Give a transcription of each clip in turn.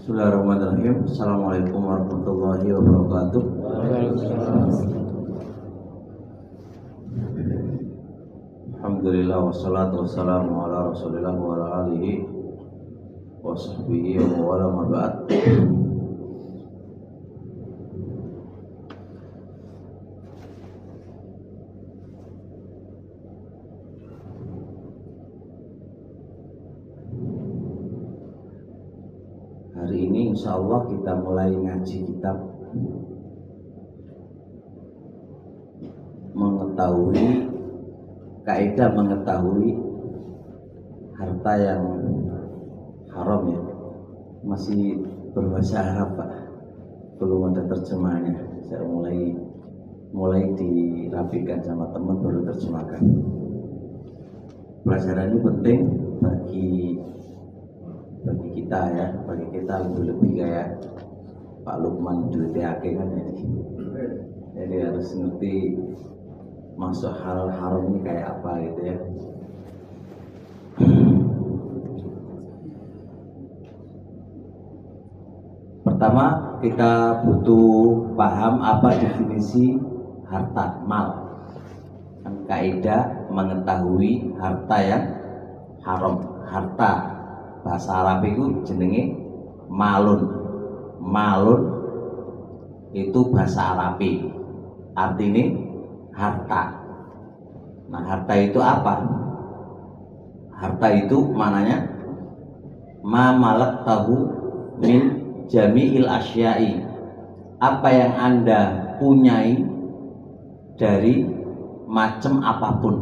Bismillahirrahmanirrahim. Assalamualaikum warahmatullahi wabarakatuh. Alhamdulillah wassalatu wassalamu ala Rasulillah wa ala alihi wa sahbihi wa wala ma ba'd. Hari ini insya Allah kita mulai ngaji kitab kaidah mengetahui harta yang haram ya. Masih berbahasa Arab Pak, belum ada terjemahannya. Saya mulai dirapikan sama teman baru terjemahkan. Pelajaran ini penting bagi kita ya, bagi kita lebih kayak Pak Lukman Duteake kan ya. Jadi harus ngerti masuk halal haram ini kayak apa gitu ya. Pertama kita butuh paham apa definisi harta mal. Kaidah mengetahui harta yang haram. Harta bahasa Arab itu jenenge malun. Malun itu bahasa Arab, artinya harta. Nah, harta itu apa? Harta itu mananya ma malak tahu min jami'il asyai. Apa yang Anda punyai dari macam apapun.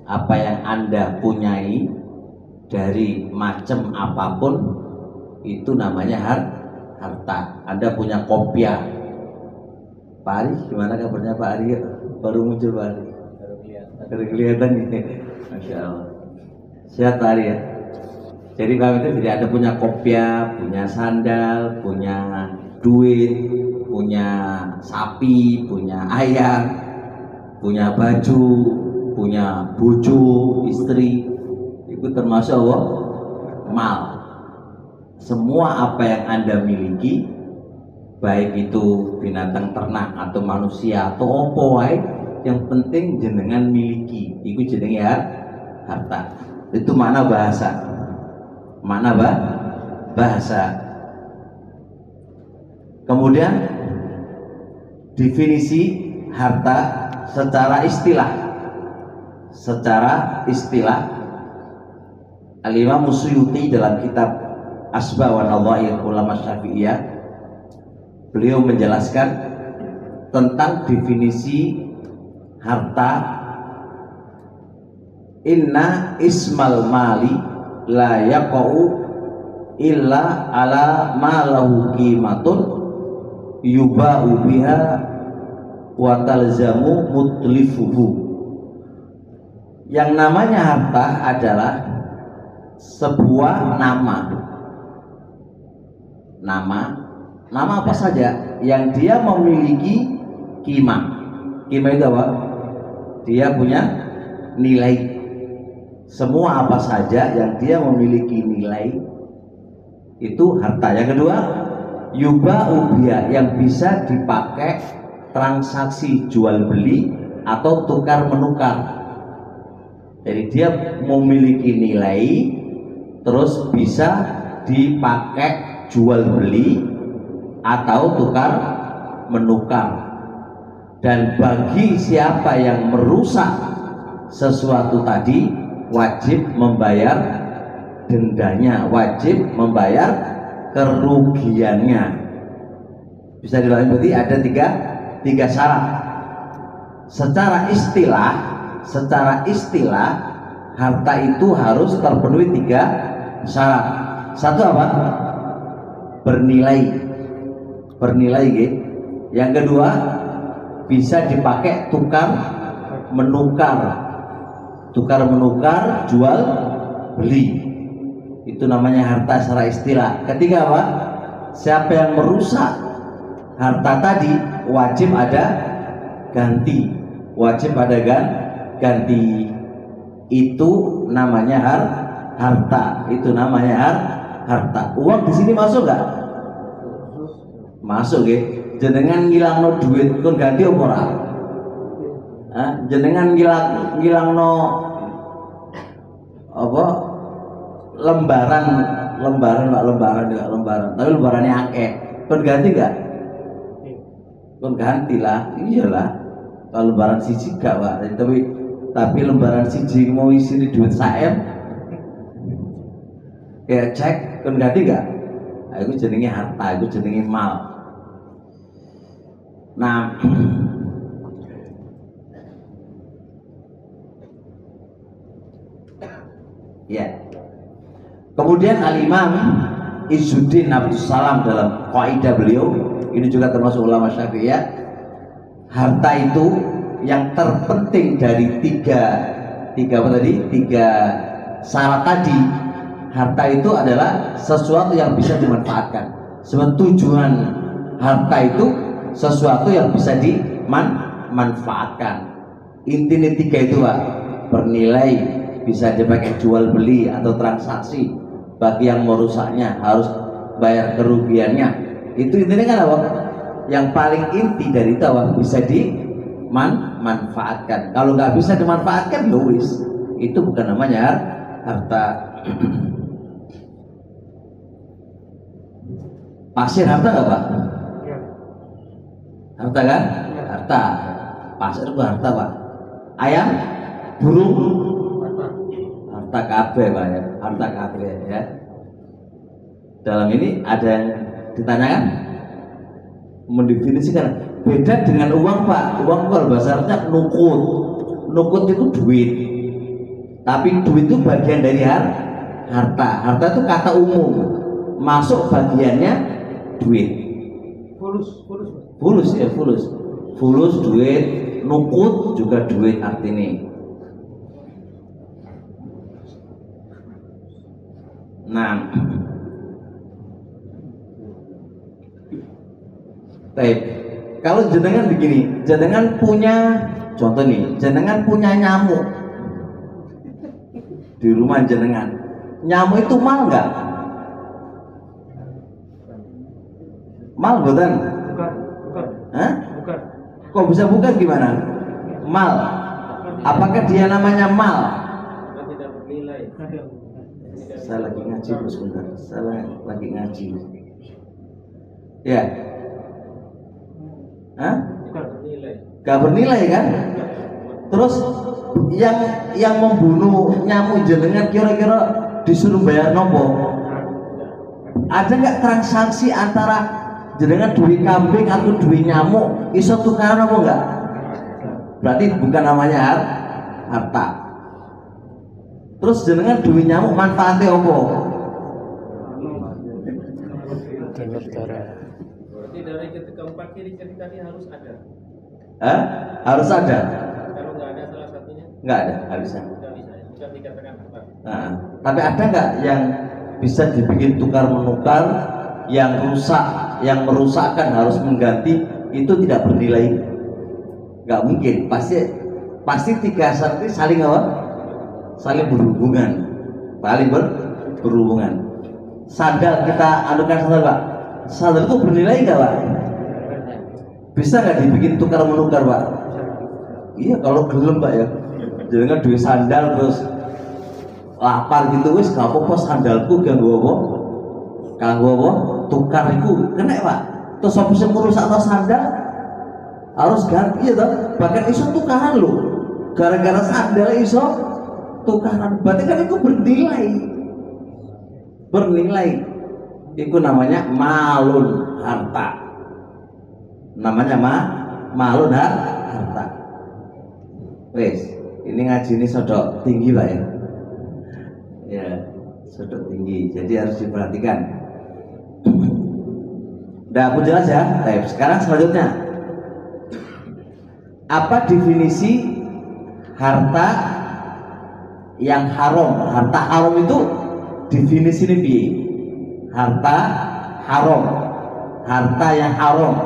Apa yang Anda punyai dari macam apapun itu namanya harta. Anda punya kopiah. Pak Ari, gimana kabarnya Pak Ari? Baru muncul Pak Ari. Baru kelihatan nih. Masya Allah. Sehat Pak Ari ya. Jadi kami itu tidak ada punya kopiah, punya sandal, punya duit, punya sapi, punya ayam, punya baju, punya bojo, istri. Itu termasuk Allah mal. Semua apa yang Anda miliki, baik itu binatang ternak atau manusia atau apa wae, yang penting jenengan miliki, itu jenenge harta. Itu mana bahasa? Mana bahasa? Kemudian definisi harta secara istilah. Secara istilah Al-Imam Suyuti dalam kitab Asba wa Nadhair Ulama Syafi'iyah, beliau menjelaskan tentang definisi harta. Inna ismal mali la yaqa'u illa ala ma lahu qimatun yuba'u biha wa talzamu mutlifuhu. Yang namanya harta adalah sebuah nama apa saja yang dia memiliki qimah. Qimah itu apa? Dia punya nilai. Semua apa saja yang dia memiliki nilai itu harta. Yang kedua, yuba'u biha, yang bisa dipakai transaksi jual beli atau tukar menukar. Jadi dia memiliki nilai terus bisa dipakai jual beli atau tukar menukar. Dan bagi siapa yang merusak sesuatu tadi, wajib membayar dendanya, wajib membayar kerugiannya. Bisa dilakukan, berarti ada tiga syarat. Secara istilah harta itu harus terpenuhi 3 syarat. Satu apa? Bernilai gitu. Yang kedua, bisa dipakai tukar menukar, jual beli. Itu namanya harta secara istilah. Ketiga apa? Siapa yang merusak harta tadi wajib ada ganti. Itu namanya harta. harta. Uang di sini masuk nggak? Masuk ya. Jenengan ngilangno duit kon ganti apa ora? Jenengan ngilangno apa? Lembaran tapi lembarannya akeh. Kon ganti nggak? Kon ganti lah, iyalah. Kalau lembaran siji gak Pak, tapi lembaran siji mau isi duit saem kayak cek kon ganti gak? Aku jenenge harta, aku jenenge mal. Nah, ya. Kemudian Al-Imam Izzuddin Abdus Salam dalam kaidah beliau, ini juga termasuk ulama Syafi'iyah, harta itu yang terpenting dari tiga syarat tadi. Harta itu adalah sesuatu yang bisa dimanfaatkan. Sebab tujuan harta itu sesuatu yang bisa dimanfaatkan. Intinya tiga itu Pak, bernilai, bisa dipakai jual beli atau transaksi. Bagi yang merusaknya harus bayar kerugiannya. Itu intinya kan apa? Yang paling inti dari itu apa? Bisa dimanfaatkan. Kalau nggak bisa dimanfaatkan, ya wis. Itu bukan namanya harta. Pasir harta nggak Pak? Harta kan? Harta. Pasir itu harta Pak. Ayam, burung, harta kabeh Pak ya. Harta kabeh ya. Dalam ini ada yang ditanyakan, mendefinisikan beda dengan uang Pak. Uang kalau bahasa Arabnya nukut. Nukut itu duit. Tapi duit itu bagian dari harta. Harta itu kata umum. Masuk bagiannya duit. Fulus ya, fulus. Fulus duit, nukut juga duit artinya. Nah, baik. Kalau jenengan begini, jenengan punya, contoh nih, jenengan punya nyamuk di rumah jenengan. Nyamuk itu mal nggak? Mal bukan? Bukan. Hah? Bukan. Kok bisa bukan gimana? Mal. Apakah dia namanya mal? Tidak bernilai. Saya lagi ngaji sebentar. Saya lagi ngaji. Ya. Hah? Bukan bernilai. Gak bernilai kan? Terus yang membunuh nyamuk jenengan kira-kira disuruh bayar nopo? Ada nggak transaksi antara jenengan duit kambing atau duit nyamuk iso tukaran apa enggak? Berarti bukan namanya harta. Terus jenengan duit nyamuk manfaatnya apa? Berarti dari ketika empat ciri-ciri tadi harus ada. Harus ada. Kalau nggak ada salah satunya? Nggak ada, nggak bisa. Nggak bisa, bukan dikatakan harta. Nah, tapi ada nggak yang bisa dibikin tukar menukar, yang rusak, yang merusakkan harus mengganti, itu tidak bernilai? Nggak mungkin. Pasti tiga syarat ini saling apa? Saling berhubungan, berhubungan. Sandal kita anukan sandal Pak. Sandal itu bernilai nggak Pak? Bisa nggak dibikin tukar menukar Pak? Iya kalau gelem Pak ya. Jangan duit sandal terus lapar gitu wis gak apa-apa sandalku kanggo apa? Tukar iku kena Pak. Terus apa sing ngrusakno sandal harus ganti ya toh. Bahkan iso tukaran lho. Gara-gara sandal iso tukaran. Berarti kan itu bernilai. Itu namanya malun harta. Namanya malun harta. Wes, ini ngaji ini sodok tinggi Pak ya. Ya, sodok tinggi. Jadi harus diperhatikan. Udah aku jelas ya. Baik, sekarang selanjutnya. Apa definisi harta yang haram? Harta haram itu definisi ini piye? Harta haram. Harta yang haram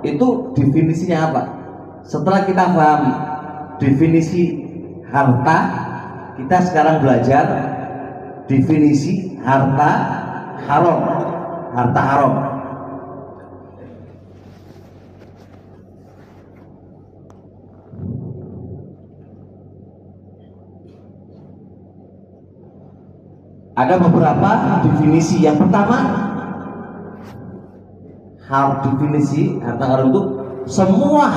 itu definisinya apa? Setelah kita paham definisi harta, kita sekarang belajar definisi harta haram. Harta haram. Ada beberapa definisi. Yang pertama, definisi harta haram itu semua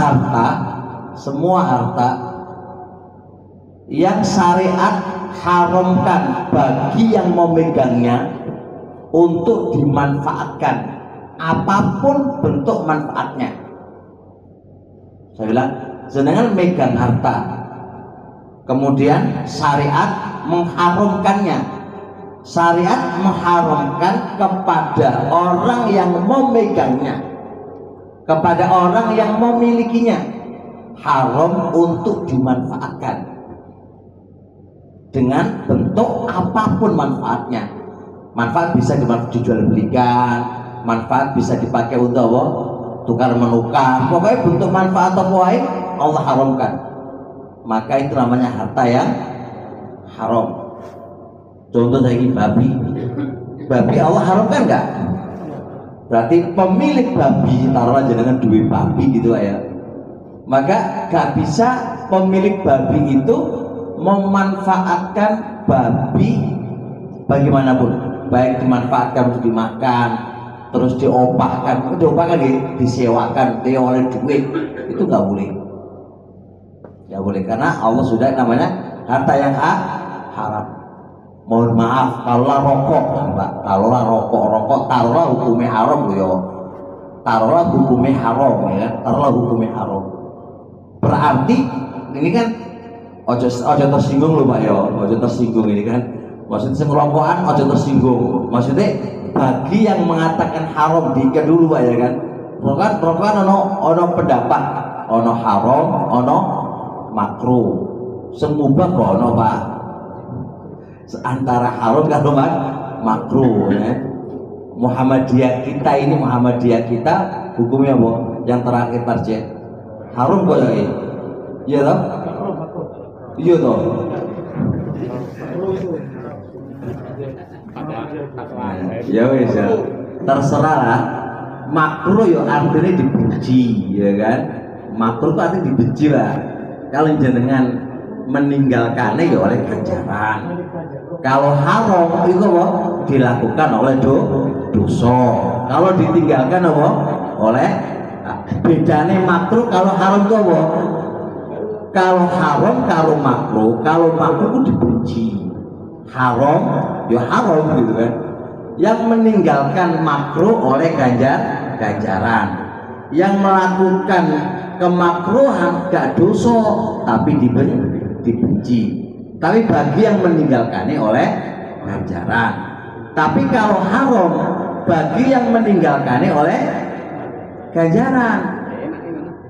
harta yang syariat haramkan bagi yang memegangnya untuk dimanfaatkan apapun bentuk manfaatnya. Saya bilang, sedangkan megang harta kemudian syariat mengharamkannya. Syariat mengharamkan kepada orang yang memegangnya, kepada orang yang memilikinya, haram untuk dimanfaatkan dengan bentuk apapun manfaatnya. Manfaat bisa dijual belikan, manfaat bisa dipakai untuk apa? Tukar menukar, pokoknya bentuk manfaat apa wae Allah haramkan. Maka itu namanya harta yang haram. Contoh saya ini babi Allah haramkan enggak? Berarti pemilik babi, taruhlah jenengan duwe babi gitu ya, maka gak bisa pemilik babi itu memanfaatkan babi bagaimanapun, baik dimanfaatkan untuk dimakan, terus diopahkan disewakan, dia oleh duit, itu nggak boleh, karena Allah sudah namanya harta yang haram. Mohon maaf, taruhlah rokok, taruhlah hukumnya haram ya, taruhlah hukumnya haram. Berarti ini kan ojo tersinggung loh Pak ya, ojo tersinggung ini kan. Maksudnya rokok ojo tersinggung. Maksudnya bagi yang mengatakan haram dikit dulu Pak ya kan. Rokokan ono pendapat, ono haram, ono makruh. Semubah kok ono Pak. Antara haram kalau makruh ya. Muhammadiyah kita hukumnya apa? Yang terakhir target haram kok ya? Iya toh? Iya toh? Ya wis ya. Terserah lah. Makruh ya artinya dibenci ya kan? Makruh itu artinya dibenci lah. Kalau jenengan meninggalkannya ya oleh ganjaran. Kalau haram itu apa? Dilakukan oleh dosa. Kalau ditinggalkan apa? Oleh bedanya makruh kalau haram itu apa? Kalau haram kalau makruh itu dibenci. Haram ya haram gitu kan. Yang meninggalkan makruh oleh ganjaran. Yang melakukan kemakruhan gak dosa tapi dibenci. Tapi bagi yang meninggalkannya oleh ganjaran. Tapi kalau haram bagi yang meninggalkannya oleh ganjaran.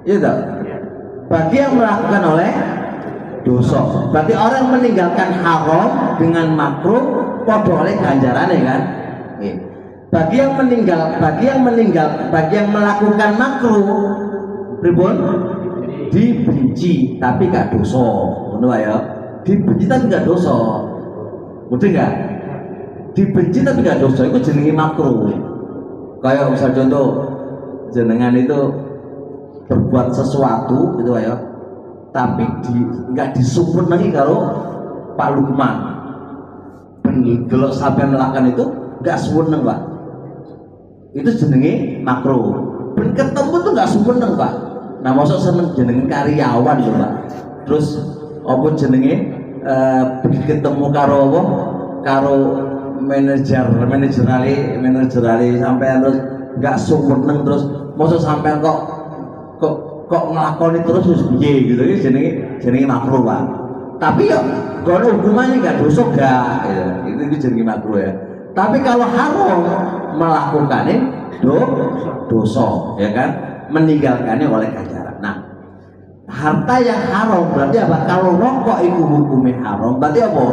Gitu. Bagi yang melakukan oleh dosa. Berarti orang meninggalkan haram dengan makruh podo oleh ganjaran ya kan? Bagi yang melakukan makruh pripun? Dibenci tapi gak dosa. Ngono ya. Dibenci tapi nggak dosa, betul nggak? Dibenci tapi nggak dosa, itu jenenge makruh. Kayak misal contoh, jenengan itu berbuat sesuatu gitu ya, tapi nggak disuppernangi kalau Pak Lukman. Kalau sampai melakukan itu nggak suweneng Pak, itu jenenge makruh. Ben ketemu tuh nggak suweneng Pak. Nah maksud seneng jenenge karyawan loh Pak. Terus apa jenenge ketemu karo manajerali sampean terus gak suweneng terus mosok sampean kok nglakoni terus wis piye gitu ya jenenge makruh Pak. Tapi ya kalau hukumannya gak dosa gak ya, itu jenenge makruh ya. Tapi kalau haram melakukannya dosa ya kan, meninggalkannya oleh ganjaran. Nah, harta yang haram berarti apa? Kalau rokok itu hukumnya haram, berarti apa?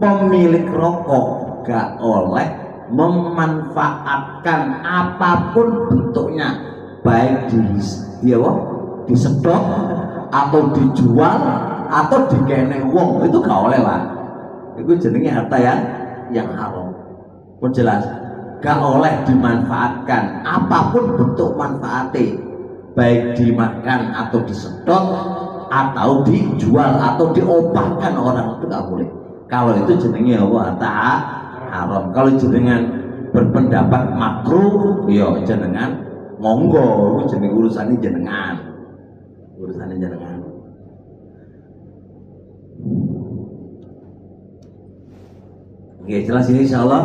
Pemilik rokok gak oleh memanfaatkan apapun bentuknya, baik disedot atau dijual atau dikene wong, itu gak oleh Pak. Itu jenenge harta yang haram. Pun jelas, gak oleh dimanfaatkan apapun bentuk manfaatnya, baik dimakan atau disedot atau dijual atau diopahkan orang, itu gak boleh. Kalau itu jenenge apa? Haram. Kalau jenengan berpendapat makruh, ya jenengan monggo, jeneng urusannya jenengan. Urusannya jenengan. Oke, jelas ini insyaallah.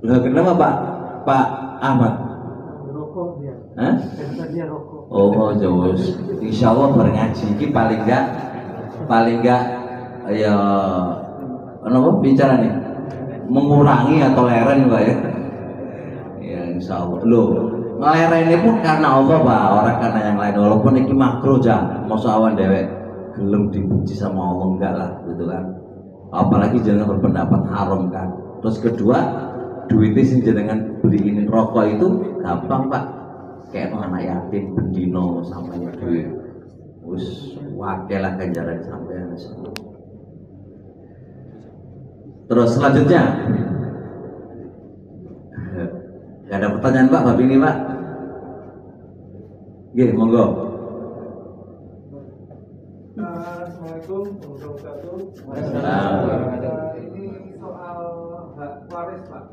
Loh, kenapa Pak Ahmad? Rokok dia. Hah? Karena dia rokok. Oh, jauh. Insyaallah ngaji iki paling enggak ya apa bicara nih? Mengurangi atau toleran Pak ya. Ya insyaallah. Loh, ngelerene pun karena Allah Pak, orang karena yang lain. Walaupun iki makruh ja, mosok awan dewek gelem dipuji sama Allah enggak lah gitu kan. Apalagi jangan berpendapat haram kan. Terus kedua, duitnya sih jangan beliin rokok itu gampang Pak. Kayak anak yatim bendino sampai duit. Wis wakil lah ganjaran sampean. Terus selanjutnya, gak ada pertanyaan Pak, bab ini Pak. Gih, monggo. Assalamualaikum warahmatullahi Waalaikumsalam. Ini soal hak waris Pak.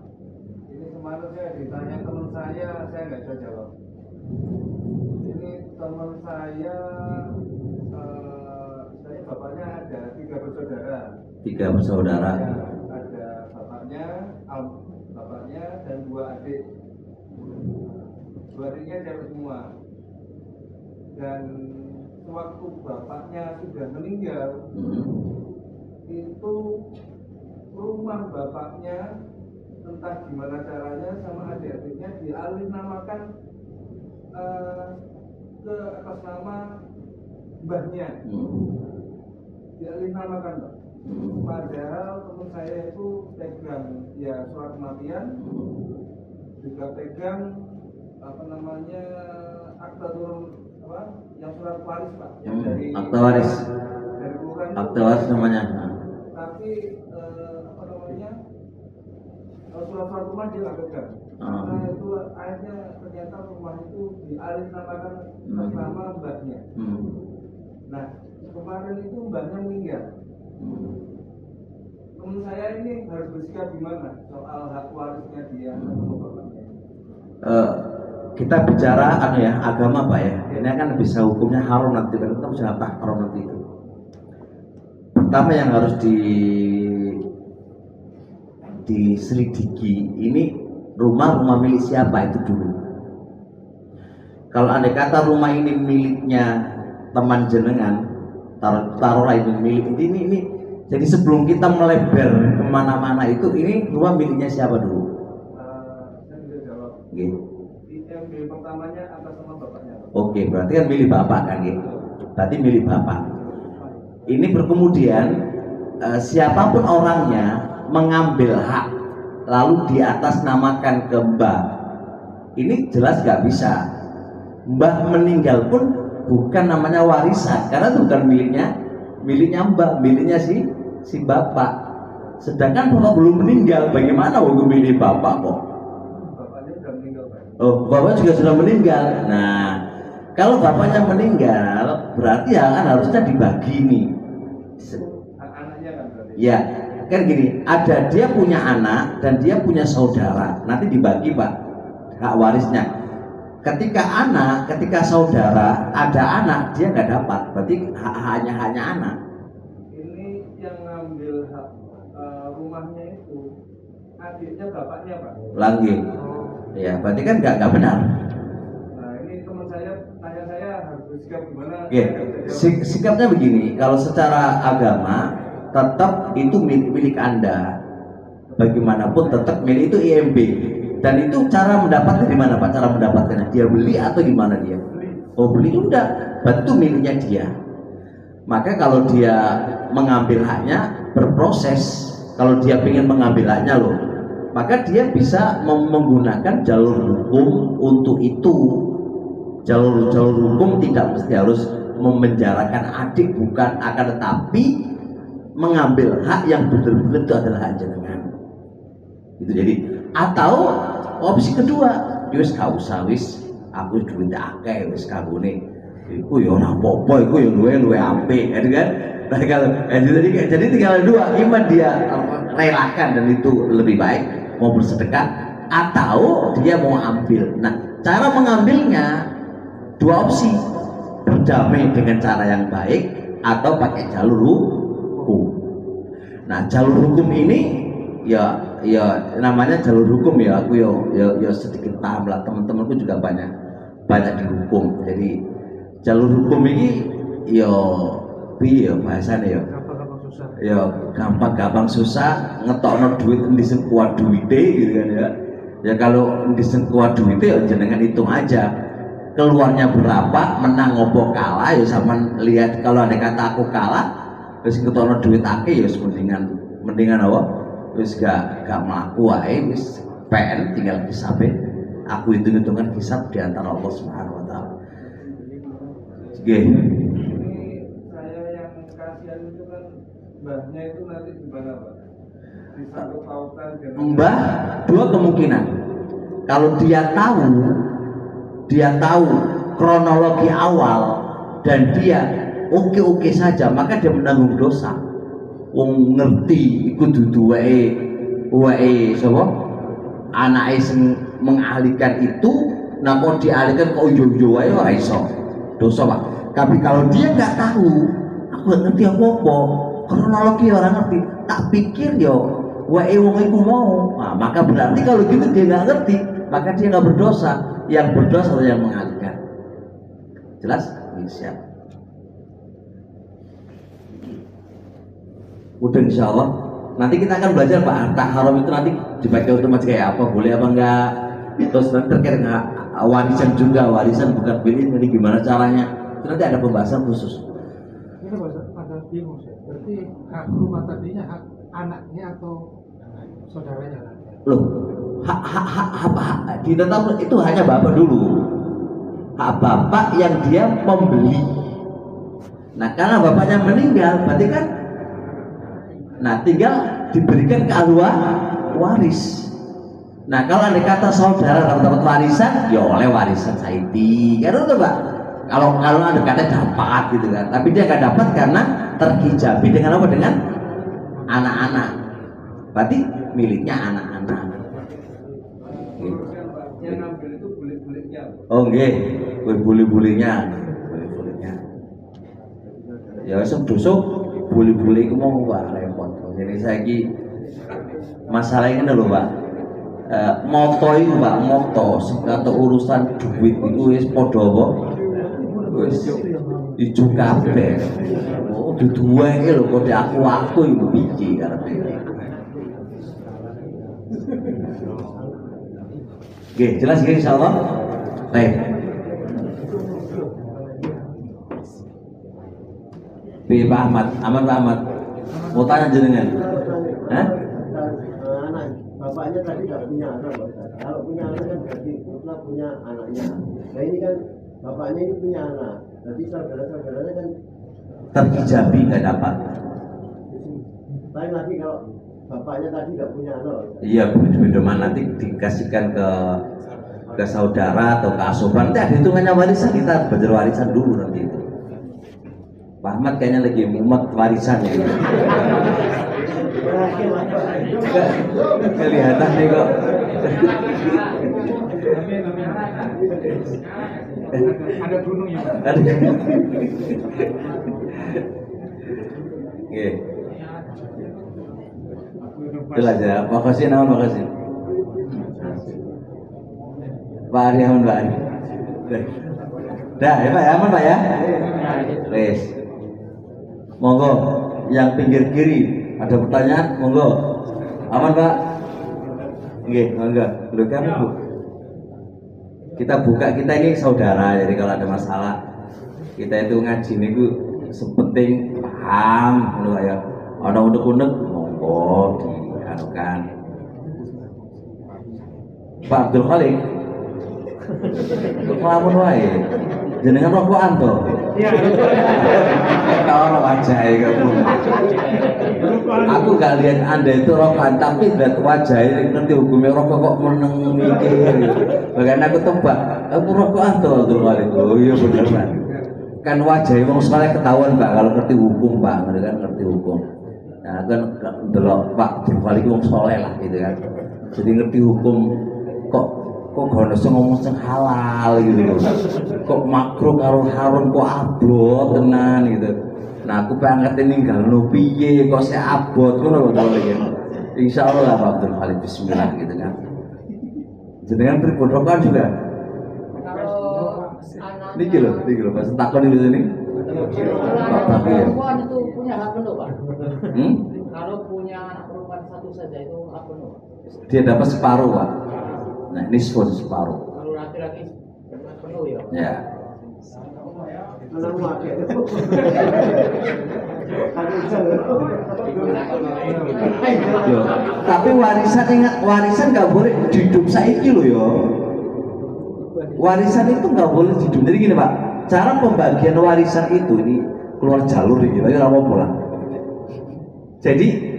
Ini kemarin saya ditanya teman saya nggak bisa jawab. Ini teman saya, saya bapaknya ada 3 bersaudara. 3 bersaudara. Ya, ada bapaknya dan 2 adik. 2 adiknya cewek semua. Dan sewaktu bapaknya sudah meninggal, itu rumah bapaknya entah gimana caranya sama adik-adiknya dialih namakan ke atas nama mbahnya. Dialih namakan Pak. Padahal teman saya itu pegang ya surat kematian, juga pegang apa namanya akta turun apa yang surat waris Pak, yang dari akta waris. dari kelurahan itu. Akta waris namanya. Tapi apa namanya surat-surat rumah dia nggak pegang. Karena itu akhirnya ternyata rumah itu dialih namakan atas nama mbahnya. Nah kemarin itu mbahnya meninggal. Teman saya ini harus bersikap gimana soal hak warisnya dia sama bapaknya? Kita bicara agama Pak ya. Ini akan bisa hukumnya haram nanti kan, kita bisa haram nanti itu. Pertama yang harus diselidiki ini rumah milik siapa itu dulu. Kalau andai kata rumah ini miliknya teman jenengan, taruhlah itu milik ini. Jadi sebelum kita melebar kemana-mana itu, ini rumah miliknya siapa dulu? Saya bisa jawab. Gitu. Yang milik pertamanya atas nama bapaknya. Oke, berarti kan milik bapak kan gitu. Berarti milik bapak. Ini berkemudian siapapun orangnya mengambil hak lalu diatasnamakan ke mbah, ini jelas gak bisa. Mbah meninggal pun bukan namanya warisan, karena itu bukan miliknya mbah, miliknya si bapak. Sedangkan bapak belum meninggal, bagaimana hukum milik bapak kok? Bapaknya sudah meninggal Pak. Oh, bapak juga sudah meninggal. Nah, kalau bapaknya meninggal, berarti ya kan harusnya dibagi nih. Anaknya kan berarti. Ya, kan gini, ada dia punya anak dan dia punya saudara, nanti dibagi Pak hak warisnya. Ketika saudara ada anak, dia nggak dapat, berarti hanya anak. Ini yang ngambil hak rumahnya itu adiknya bapaknya Pak. Lagi, ya berarti kan nggak benar. Nah ini teman saya tanya saya harus bersikap gimana? Ya, sikapnya begini, kalau secara agama tetap itu milik Anda. Bagaimanapun tetap milik itu IMB. Dan itu cara mendapatnya di mana Pak? Cara mendapatkannya dia beli atau gimana dia? Oh beli udah, berarti itu miliknya dia. Maka kalau dia mengambil haknya berproses. Kalau dia ingin mengambil haknya loh, maka dia bisa menggunakan jalur hukum untuk itu. Jalur hukum tidak mesti harus memenjarakan adik, bukan, akan tetapi mengambil hak yang betul-betul itu adalah hak jenengan. Itu jadi, atau opsi kedua, wis gak usah, wis aku duit akeh wis kagone. Iku ya ora apa-apa, iku ya luwe apik, kan? Nah, kalau jadi tinggal dua, iman dia relakan dan itu lebih baik, mau bersedekah atau dia mau ambil. Nah, cara mengambilnya dua opsi, berdamai dengan cara yang baik atau pakai jalur hukum. Nah, jalur hukum ini ya namanya jalur hukum ya, aku ya sedikit paham lah, teman-temanku juga banyak dihukum. Jadi jalur hukum ini piye bahasane gampang susah ngetokno duit endi sing kuat duwite gitu kan ya. Ya kalau endi sing kuat duwite ya jenengan hitung aja. Keluarnya berapa, menang opo kalah ya sama lihat. Kalau ada kata aku kalah wis ketokno duit akeh ya mendingan apa? Wis gak mlaku wae, wis PN tinggal hisabe. Aku hitung-hitungan hisab di antara Allah Subhanahu wa taala. Nggih. Mbahnya itu nanti gimana Pak? Disangkut pautan dengan Mbah dua kemungkinan. Kalau dia tahu kronologi awal dan dia oke saja, maka dia menanggung dosa. Wong ngerti iku dudu wae sapa? Anake sing mengalihkan itu, napa dialihkan kok yo wae ora iso. Dosa, Pak. Tapi kalau dia nggak tahu, aku nggak ngerti apa-apa, kronologi orang ngerti, tak pikir yo wae wong iku mau, nah, maka berarti kalau gitu dia nggak ngerti, maka dia nggak berdosa. Yang berdosa adalah yang mengalihkan. Jelas? Siap. Udah insya Allah. Nanti kita akan belajar Pak, harta haram itu nanti dibaca otomatis kayak apa, boleh apa enggak. Terus nanti terkait dengan warisan juga, warisan bukan pilih ini gimana caranya. Itu nanti ada pembahasan khusus. Ini ada bingung sih. Berarti hak rumah tadinya hak anaknya atau saudaranya? Loh, hak ditetapkan itu hanya bapak dulu. Hak bapak yang dia membeli. Nah, karena bapaknya meninggal, berarti kan tinggal diberikan ke ahli waris. Nah, kalau ada kata saudara dapat warisan, ya oleh warisan Saidi. Kan itu Pak. Kalau ada kata dapat gitu kan, tapi dia nggak dapat karena terhijabi dengan apa? Dengan anak-anak. Berarti miliknya anak-anak. yang ngambil itu bulik-buliknya. Oh nggih, buli-bulinya. Ya wis dosa buli-buli iku mau Pak repot. Jadi saiki masalah ini lho Pak. Moto itu Pak, moto atau urusan duit itu wis padha apa? Wis ijo kabeh. Oh duduke lho kok aku iku biji karepe. Oke, jelas ya insyaallah. Baik. Pak Ahmad, Pak Ahmad. Mau tanya jenengan. Hah? Anak bapaknya tadi tidak punya anak, kalau punya anak kan berarti mutlak punya anaknya. Nah ini kan bapaknya ini punya anak, berarti saudara-saudaranya kan Terhijabi nggak dapat. lain lagi kalau bapaknya tadi tidak punya anak. Iya, beda nanti dikasihkan ke saudara atau ke asupan. Nanti ada hitungannya warisan, kita belajar warisan dulu nanti. Pak Ahmad kayaknya lagi mumet warisan ya. Kelihatan nih kok. Ada gunungnya. Oke. Jelas ya. Makasih nama makasih. Pak Ari aman Pak Ari. Dah ya Pak ya, aman Pak ya. Wes. Monggo yang pinggir kiri ada pertanyaan, monggo. Aman Pak? Nggih, monggo. Lu kan Bu. Kita buka, kita ini saudara, jadi kalau ada masalah kita itu ngaji niku sepenting paham lho ya. Ana unek-unek monggo dianukan. Pak Abdul Khalik. Untuk ngelamun wae. jenengan rokokan toh. Iya. Kalau wajah kamu. Aku gak lihat Anda itu rokokan, tapi lihat wajah ini ngerti hukumnya rokok kok meneng mikir. Bahkan aku tebak, kamu rokokan toh Abdul Malik. Oh iya bener Pak. Kan wajah wong saleh ketahuan Pak kalau ngerti hukum Pak, kan ngerti hukum. Nah kan delok Pak Abdul Malik wong saleh lah gitu kan. Jadi ngerti hukum kok gak bisa ngomong sing halal gitu loh. Kok makruh karo haram kok abot tenan gitu. Nah aku pengen ninggalno piye kok sik abot ngono lho iki. Insyaallah Pak Abdul Malik bismillah gitu kan. Jenengan pripun rokokan juga? Niki loh pas takon di sini. Anak perempuan itu punya hak penuh, Pak. Kalau punya anak perempuan satu saja itu hak penuh. Dia dapat separuh Pak. Nah ini separuh. Kalau laki-laki penuh ya. Ya. Loh, tapi warisan ingat warisan nggak boleh hidup saiki loh ya. Warisan itu nggak boleh hidup. Jadi gini Pak, cara pembagian warisan itu ini keluar jalur ini, tapi nggak mau pulang. Jadi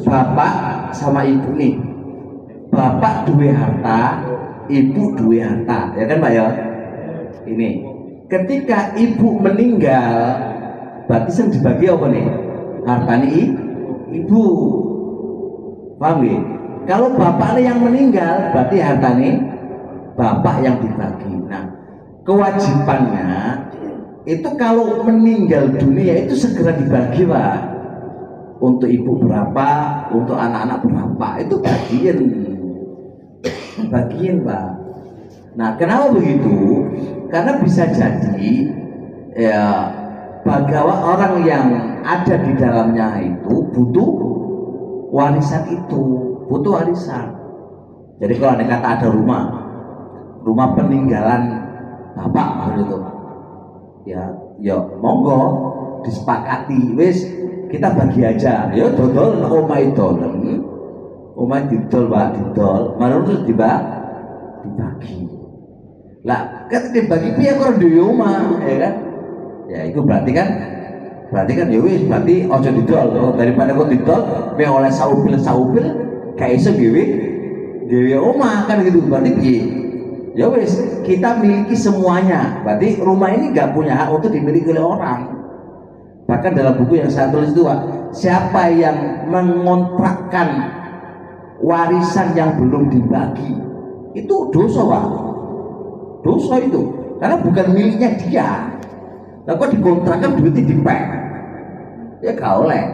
bapak sama ibu nih, bapak duwe harta, ibu duwe harta, ya kan Pak ya? Ini, ketika ibu meninggal, berarti yang dibagi apa nih? Hartanya ibu, paham ya? Kalau bapaknya yang meninggal, berarti hartanya bapak yang dibagi. Nah, kewajibannya itu kalau meninggal dunia itu segera dibagi Pak. Untuk ibu berapa, untuk anak-anak berapa, itu bagian Pak. Nah, kenapa begitu? Karena bisa jadi ya bahwa orang yang ada di dalamnya itu butuh warisan itu, butuh warisan. Jadi kalau ada kata ada rumah peninggalan bapak begitu, ya monggo disepakati, wis kita bagi aja, ya dodol omah didol Pak, didol, malah terus dibagi. Lah, kan dibagi piye kok duwe omah, ya kan? Ya itu berarti kan ya wis berarti ojo didol, daripada kok didol pe oleh saupil gak iso dhewe omah kan gitu, berarti piye? Ya wis kita miliki semuanya, berarti rumah ini gak punya hak untuk dimiliki oleh orang. Bahkan dalam buku yang saya tulis itu Pak, siapa yang mengontrakkan warisan yang belum dibagi itu dosa Pak, dosa itu, karena bukan miliknya dia. Lah kok dikontrakkan duitnya dipek, ya gak oleh.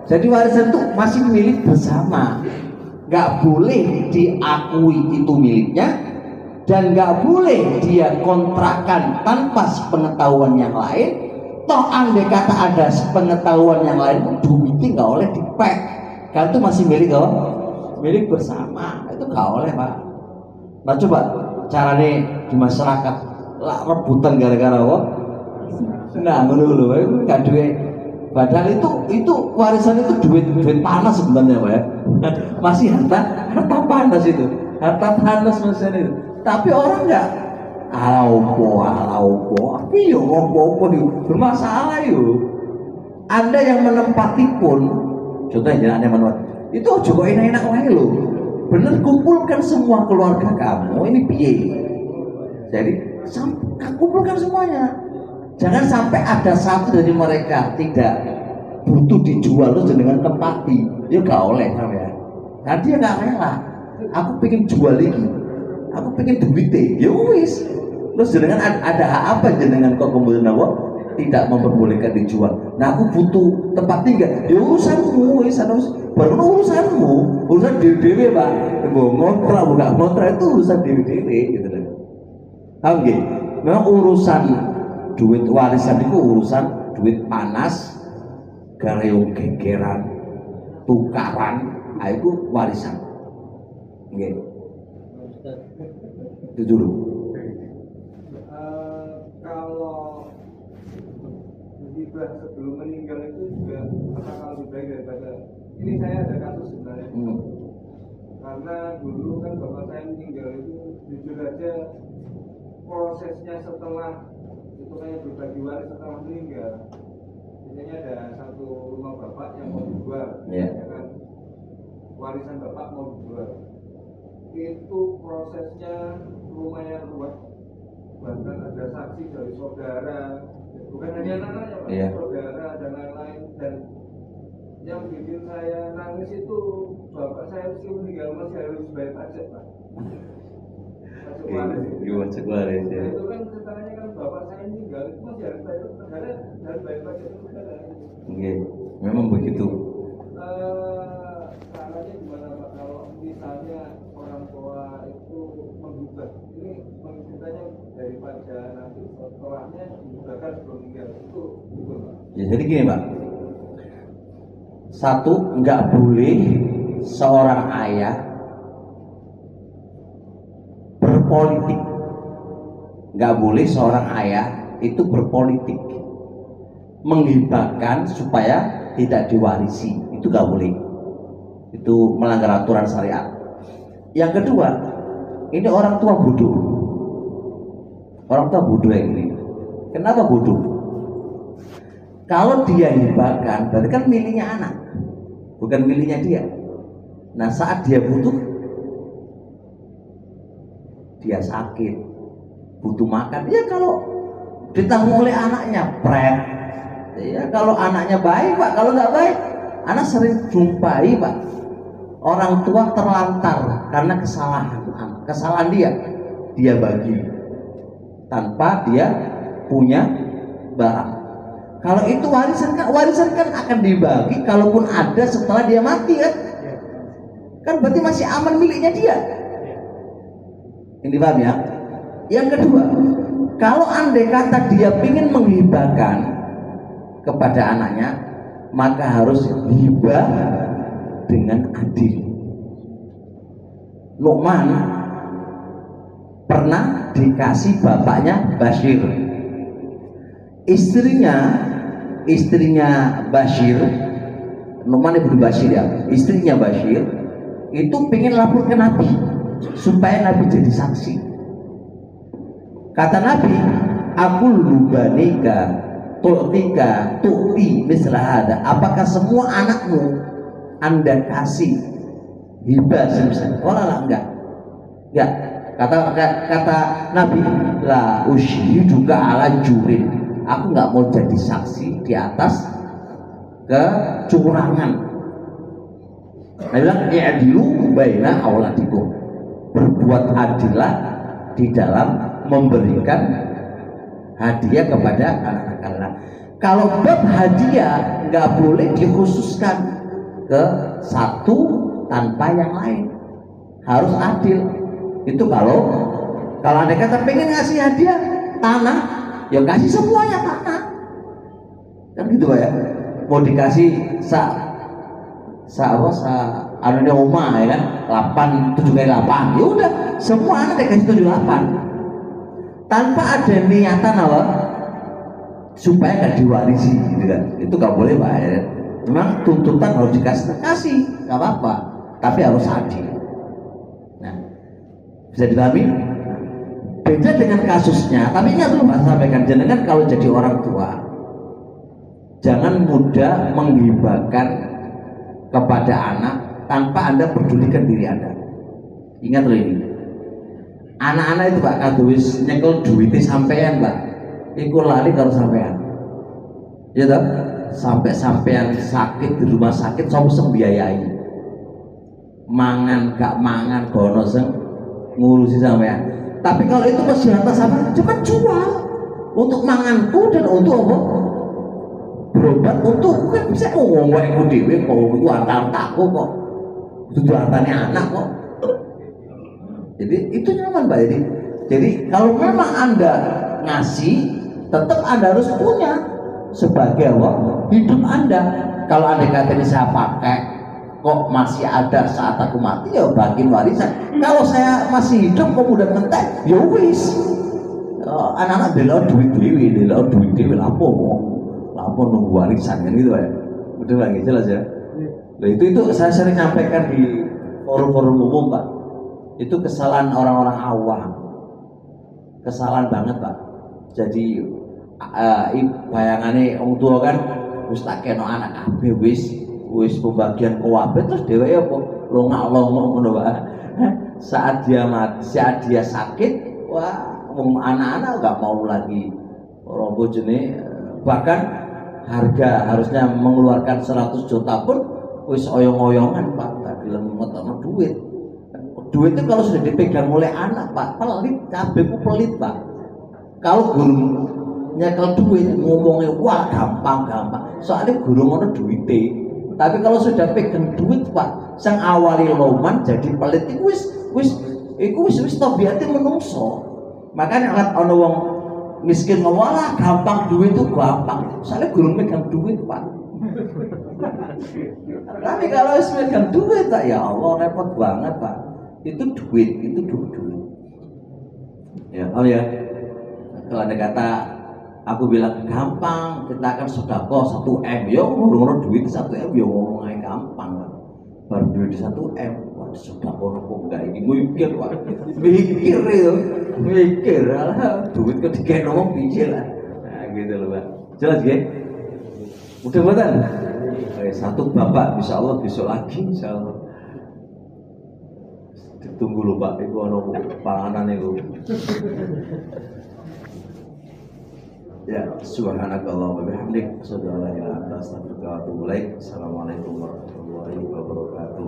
Jadi warisan itu masih milik bersama, gak boleh diakui itu miliknya, dan gak boleh dia kontrakkan tanpa sepengetahuan yang lain. Toh andai kata ada pengetahuan yang lain, duitnya nggak oleh dipek, karena itu masih milik bersama, itu nggak oleh Pak. Nah coba caranya di masyarakat lah rebutan gara-gara apa? Nah menurut itu nggak duit, padahal itu warisan itu duit panas sebenarnya Pak ya. Masih harta panas itu, harta panas maksudnya itu. Tapi orang nggak alaupo, tapi yo opo bermasalah yo. Anda yang menempati pun, contohnya Anda menempati, itu juga enak-enak wae lo. Bener, kumpulkan semua keluarga kamu, ini piye. Jadi kumpulkan semuanya. Jangan sampai ada satu dari mereka tidak butuh dijual terus dengan tempati, ya gak oleh ya. Nah dia nggak rela. Aku pengen jual lagi, aku pengen duitnya, ya wis. Terus jenengan ada hak apa jenengan kok kemudian tidak memperbolehkan dijual? Nah aku butuh tempat tinggal, ya urusanmu, baru urusan dewe Pak. Ngontrak bukan ngontrak itu urusan dewe gitu loh. Oke, memang urusan duit warisan itu urusan duit panas, gareo gegeran, tukaran, itu warisan. Oke, itu dulu. Kalau hibah sebelum meninggal itu juga apakah lebih baik daripada ini? Saya ada kasus sebenarnya. Karena dulu kan bapak saya meninggal itu jujur aja prosesnya setelah itu kayak berbagi waris setelah meninggal. Biasanya ada satu rumah bapak yang mau dijual, Iya. ya kan? Warisan bapak mau dijual. Itu prosesnya lumayan ruwet. Bahkan ada saksi dari saudara, bukan hanya anak-anaknya, Pak, Iya. saudara dan lain-lain. Dan yang bikin saya nangis itu bapak saya mesti meninggal masih harus bayar pajak, Pak. Pajak waris. Gimana waris ya? Ya, itu kan ceritanya kan bapak saya meninggal itu masih harus bayar negara dan bayar pajak ke negara. Oke, memang begitu. Caranya gimana Pak kalau misalnya orang tua itu menggugat, ini ceritanya daripada nanti setelahnya digugatkan sebelum meninggal itu betul Pak? Ya, jadi gini Pak, satu, nggak boleh seorang ayah berpolitik. Nggak boleh seorang ayah itu berpolitik, menghibahkan supaya tidak diwarisi, itu nggak boleh. Itu melanggar aturan syariat. Yang kedua, ini orang tua bodoh. Orang tua bodoh yang ini. Kenapa bodoh? Kalau dia hibahkan, berarti kan miliknya anak, bukan miliknya dia. Nah, saat dia butuh, dia sakit, butuh makan, ya kalau ditanggung oleh anaknya, pret. Ya kalau anaknya baik Pak, kalau nggak baik, anak sering jumpai Pak, orang tua terlantar karena kesalahan dia bagi tanpa dia punya barang. Kalau itu warisan kan akan dibagi kalaupun ada setelah dia mati kan berarti masih aman miliknya dia. Ini paham ya? Yang kedua, kalau andai kata dia ingin menghibahkan kepada anaknya, maka harus hibah dengan adil. Nu'man pernah dikasih bapaknya Bashir. Istrinya Bashir, Nu'man ibnu Bashir ya, istrinya Bashir itu pengen lapor ke Nabi supaya Nabi jadi saksi. Kata Nabi, aku lubanika tu'ti mislahada. Apakah semua anakmu Anda kasih hibah sebesar? Orang enggak. Kata Nabi, la usyi juga ala jurin. Aku nggak mau jadi saksi di atas kecurangan. Nabi bilang, i'dilu baina auladikum. Berbuat adillah di dalam memberikan hadiah kepada anak-anak kalian. Kalau bab hadiah nggak boleh dikhususkan ke satu tanpa yang lain, harus adil. Itu kalau ada kata pengen ngasih hadiah tanah, ya kasih semuanya tanah, kan gitu ya. Mau dikasih anunya rumah ya kan, 7 kali 8, ya udah semua anak dikasih 78 tanpa ada niatan apa supaya nggak diwarisi gitu kan. Itu nggak boleh Pak ya. Memang tuntutan harus kasih nggak apa-apa, tapi harus adil. Nah, bisa dipahami? Beda dengan kasusnya, tapi ingat dulu Pak sampaikan, jangan kalau jadi orang tua jangan mudah menghibahkan kepada anak tanpa Anda pedulikan diri Anda. Ingat loh ini, anak-anak itu Pak kaduwis nyekel duitnya sampean Pak, iku lali kalau sampean, ya toh? Sampai sampean sakit di rumah sakit, sapa sing biayai, mangan gak mangan gono sing ngurusi sampean. Tapi kalau itu masih atas apa? Cuma jual untuk manganku dan untuk apa? Berobat untuk kan bisa ngomong aku dewe kok itu antar takku kok. Itu hartane anak kok. Jadi itu nyaman Pak. Jadi kalau memang Anda ngasih, tetap Anda harus punya sebagai apa? Hidup Anda. Kalau Anda katanya saya pakai kok masih ada saat aku mati, ya bagian warisan. Kalau saya masih hidup kok udah mentek, ya wis. Anak-anak delok duit dewe lapo nunggu warisan kan gitu ya. Udah lagi jelas ya. Nah, itu saya sering nyampaikan di forum-forum umum Pak. Itu kesalahan orang-orang awam. Kesalahan banget Pak. Jadi bayangane wong tua kan wis tak kena anak kabeh wis pembagian kabeh terus dheweke apa longak-longok ngono wae. Saat dia mati, saat dia sakit, wah anak-anak nggak mau lagi orang bojone, bahkan harga harusnya mengeluarkan 100 juta pun wis oyong-oyongan Pak, gak gelem ngetokno duit. Duit itu kalau sudah dipegang oleh anak Pak, pelit, kabehku pelit Pak. Kalau guru nyekel duit ngomongnya wah gampang, soalnya guru ngono duite. Tapi kalau sudah pegang duit Pak, sang awali loman jadi pelit iku wis tabiate menungso. Makanya lihat ana wong miskin ngomong lah gampang duit itu gampang. Soalnya guru megang duit Pak. Tapi kalau wis megang duit tak ya Allah repot banget Pak. Itu duit. Ya, oh ya. Kalau ada kata aku bilang gampang, kita akan sedekah 1 M. Ya ngurung-ngurung duit 1 M ya ngomongnya gampang Pak. Baru duit 1 M. Wah, sedekah kok enggak ini mikir Pak. Mikir itu. Mikir lah duit kok dikene ngomong piye lah. Nah, gitu loh Pak. Jelas ya? Mudah-mudahan. Satu bapak insyaallah besok lagi insyaallah. Ditunggu lho Pak, iku ana panganan iku. Ya, subhanakallah wa bihamdik, asyhadu an la ilaha illa anta, astaghfiruka wa atubu ilaik. Assalamualaikum warahmatullahi wabarakatuh.